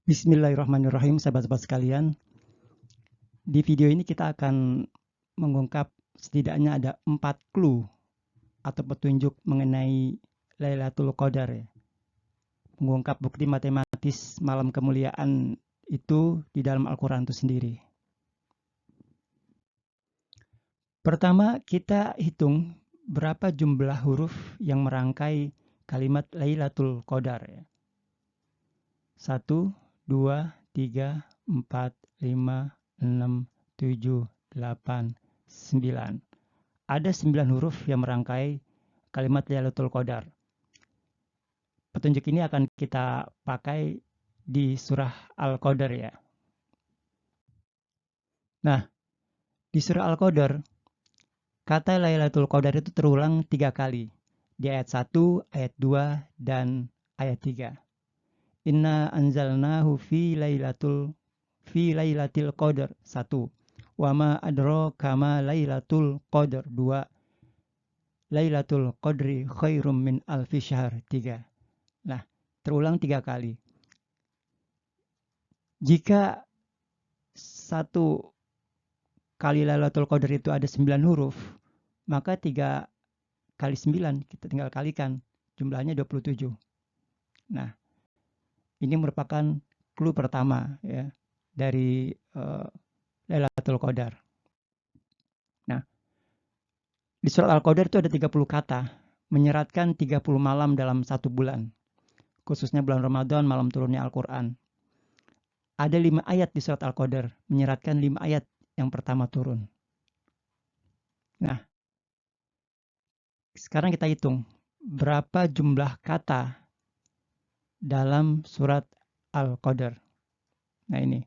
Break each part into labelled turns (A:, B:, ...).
A: Bismillahirrahmanirrahim, sahabat-sahabat sekalian. Di video ini kita akan mengungkap setidaknya ada 4 clue atau petunjuk mengenai Lailatul Qadar ya. Mengungkap bukti matematis malam kemuliaan itu di dalam Al-Quran itu sendiri. Pertama, kita hitung berapa jumlah huruf yang merangkai kalimat Lailatul Qadar ya. 1, 2, 3, 4, 5, 6, 7, 8, 9. Ada 9 huruf yang merangkai kalimat Lailatul Qadar. Petunjuk ini akan kita pakai di surah Al-Qadar ya. Nah, di surah Al-Qadar, kata Lailatul Qadar itu terulang 3 kali. Di ayat 1, ayat 2, dan ayat 3. Inna anzalnahu fi lailatil qadar 1. Wa ma adraka ma lailatul qadar 2. Lailatul qadri khairum min alfi syahr 3. Nah, terulang 3 kali. Jika satu kali Lailatul Qadar itu ada 9 huruf, maka 3 kali 9 kita tinggal kalikan, jumlahnya 27. Nah, ini merupakan clue pertama ya dari Lailatul Qadar. Nah, di surat Al-Qadar itu ada 30 kata, menyeratkan 30 malam dalam 1 bulan. Khususnya bulan Ramadan, malam turunnya Al-Quran. Ada 5 ayat di surat Al-Qadar, menyeratkan 5 ayat yang pertama turun. Nah, sekarang kita hitung berapa jumlah kata dalam surat Al-Qadar. Nah ini,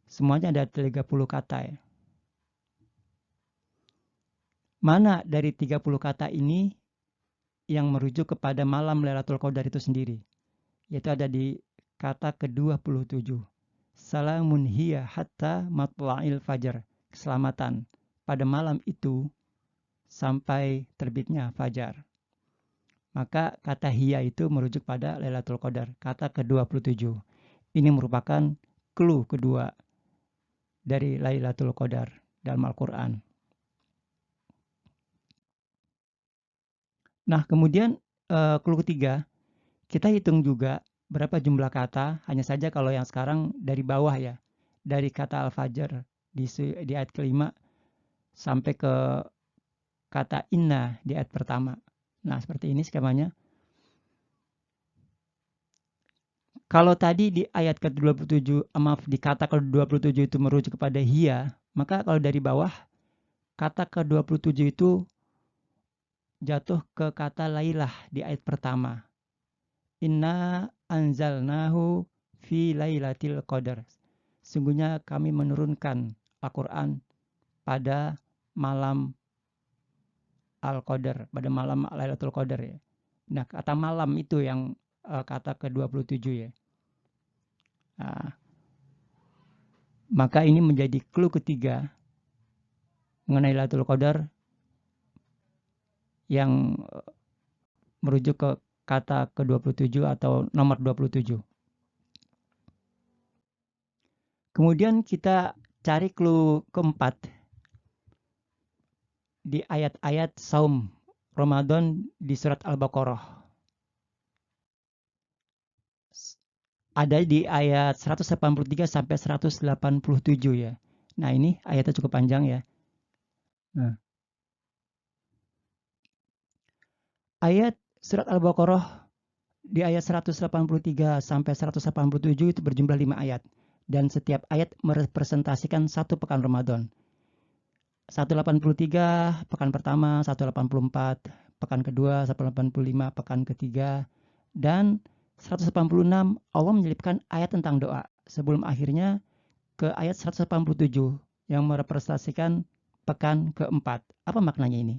A: semuanya ada 30 kata ya. Mana dari 30 kata ini yang merujuk kepada malam Lailatul Qadar itu sendiri? Yaitu ada di kata ke-27. Salamun hiya hatta matla'il fajar. Keselamatan pada malam itu sampai terbitnya fajar. Maka kata hiya itu merujuk pada Lailatul Qadar, kata ke-27. Ini merupakan clue kedua dari Lailatul Qadar dalam Al-Quran. Nah, kemudian clue ketiga, kita hitung juga berapa jumlah kata, hanya saja kalau yang sekarang dari bawah ya, dari kata Al-Fajr di ayat kelima sampai ke kata inna di ayat pertama. Nah, seperti ini skemanya. Kalau tadi di ayat ke-27, maaf, di kata ke-27 itu merujuk kepada hiya, maka kalau dari bawah, kata ke-27 itu jatuh ke kata lailah di ayat pertama. Inna anzalnahu fi lailatul qadar. Sungguhnya kami menurunkan Al-Quran pada malam Al-Qadar, pada malam Lailatul Qadar ya. Nah, kata malam itu yang kata ke-27 ya. Nah, maka ini menjadi clue ketiga mengenai Lailatul Qadar yang merujuk ke kata ke-27 atau nomor 27. Kemudian kita cari clue keempat di ayat-ayat saum Ramadan di surat Al-Baqarah. Ada di ayat 183 sampai 187 ya. Nah, ini ayatnya cukup panjang ya. Nah, ayat surat Al-Baqarah di ayat 183 sampai 187 itu berjumlah 5 ayat. Dan setiap ayat merepresentasikan 1 pekan Ramadan. 183 pekan pertama, 184 pekan kedua, 185 pekan ketiga, dan 186 Allah menyelipkan ayat tentang doa sebelum akhirnya ke ayat 187 yang merepresentasikan pekan keempat. Apa maknanya ini?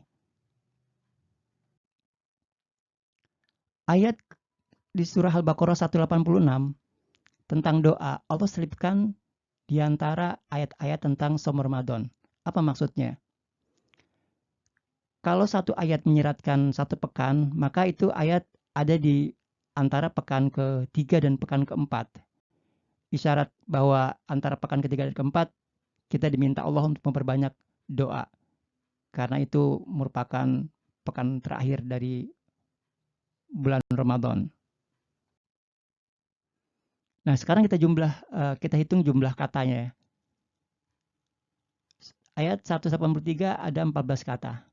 A: Ayat di surah Al-Baqarah 186 tentang doa Allah selipkan di antara ayat-ayat tentang saum Ramadan. Apa maksudnya? Kalau satu ayat menyeratkan 1 pekan, maka itu ayat ada di antara pekan ke-3 dan pekan ke-4. isyarat bahwa antara pekan ketiga dan keempat kita diminta Allah untuk memperbanyak doa. Karena itu merupakan pekan terakhir dari bulan Ramadan. Nah, sekarang kita hitung jumlah katanya ya. Ayat 183 ada 14 kata.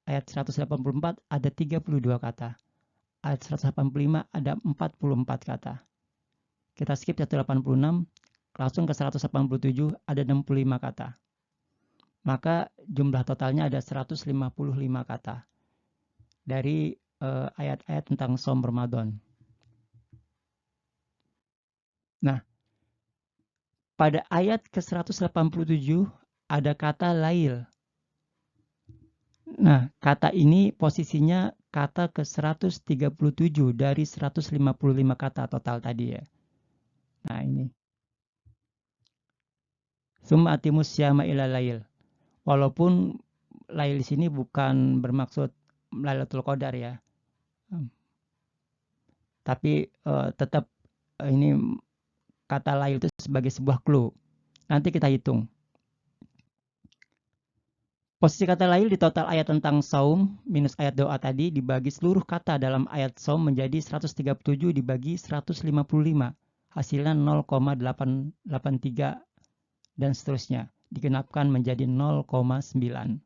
A: Ayat 184 ada 32 kata. Ayat 185 ada 44 kata. Kita skip 186, langsung ke 187 ada 65 kata. Maka jumlah totalnya ada 155 kata dari ayat-ayat tentang Shaum Ramadan. Nah, pada ayat ke-187 ada kata lail. Nah, kata ini posisinya kata ke-137 dari 155 kata total tadi ya. Nah, ini. Summa atimus syama ila lail. Walaupun lail di sini bukan bermaksud Lailatul Qadar ya. Tapi tetap ini kata lail itu sebagai sebuah clue. Nanti kita hitung. Posisi kata lail di total ayat tentang saum minus ayat doa tadi dibagi seluruh kata dalam ayat saum menjadi 137 dibagi 155. Hasilnya 0,883 dan seterusnya. Digenapkan menjadi 0,9.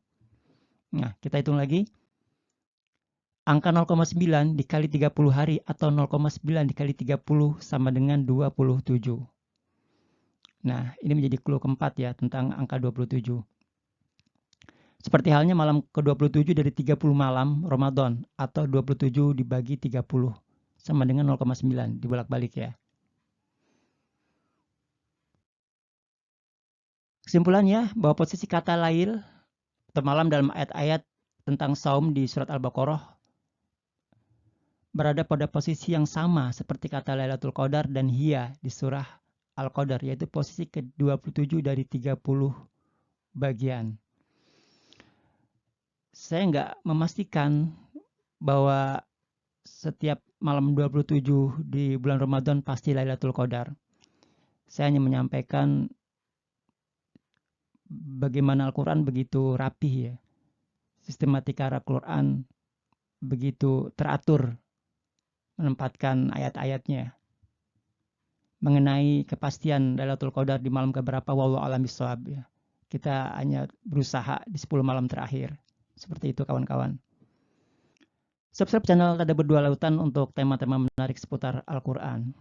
A: Nah, kita hitung lagi. Angka 0,9 dikali 30 hari atau 0,9 dikali 30 sama dengan 27. Nah, ini menjadi clue keempat ya tentang angka 27. Seperti halnya malam ke-27 dari 30 malam Ramadan atau 27 dibagi 30 sama dengan 0,9 dibolak-balik ya. Kesimpulannya bahwa posisi kata lail atau malam dalam ayat-ayat tentang saum di surat Al-Baqarah berada pada posisi yang sama seperti kata Lailatul Qadar dan hiya di surah Al-Qadar, yaitu posisi ke-27 dari 30 bagian. Saya nggak memastikan bahwa setiap malam 27 di bulan Ramadan pasti Lailatul Qadar. Saya hanya menyampaikan bagaimana Al-Quran begitu rapih ya. Sistematika Al-Quran begitu teratur menempatkan ayat-ayatnya mengenai kepastian Lailatul Qadar di malam keberapa, wallahu a'lam bishawab ya. Kita hanya berusaha di 10 malam terakhir. Seperti itu kawan-kawan. Subscribe channel Tadabbur Dua Lautan untuk tema-tema menarik seputar Al-Quran.